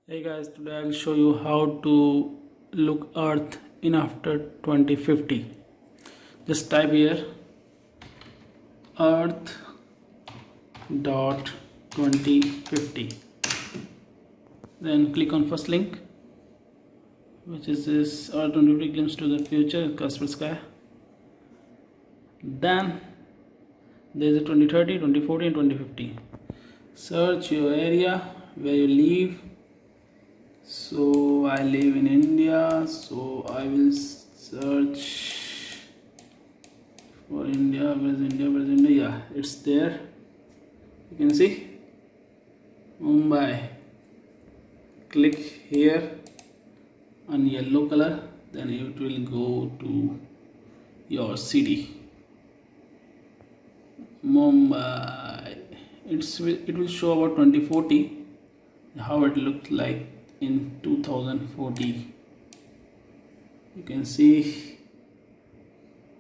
Hey guys, today I'll show you how to look Earth in after 2050. Just type here Earth dot 2050. Then click on first link, which is this Earth 2050 glimpse to the future, Kaspersky. Then there's a 2030, 2040 and 2050. Search your area where you live. So I live in India, so I will search for India. Where's India? Where's India? Yeah, it's there. You can see Mumbai. Click here on yellow color, then it will go to your city, Mumbai. It will show about 2040 how it looked like in 2040. You can see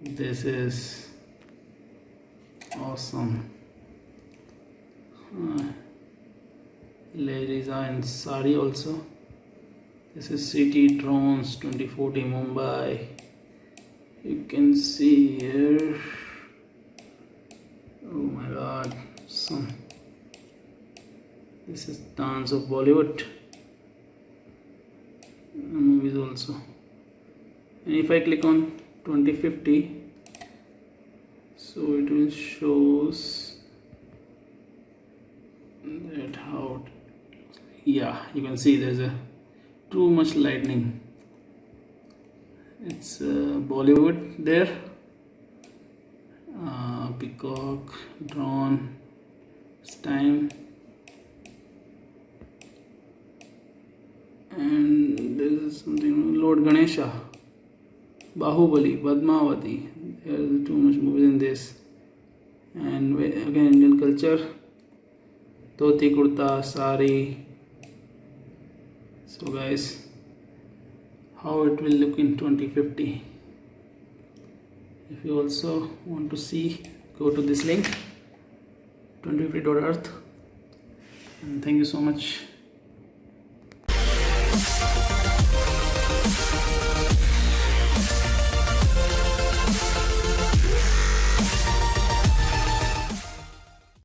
this is awesome. Ladies are in sari also. This is city drones 2040 Mumbai. You can see here, oh my god, this is dance of Bollywood movies also. And if I click on 2050, so it will shows that how it looks like. Yeah, you can see there's a too much lightning. It's Bollywood there, peacock, drone, it's time. And there is something, Lord Ganesha, Bahubali, Padmavati. There is too much movies in this. And again, Indian culture, dhoti, kurta, sari. So guys, how it will look in 2050. If you also want to see, go to this link 2050.earth. And thank you so much.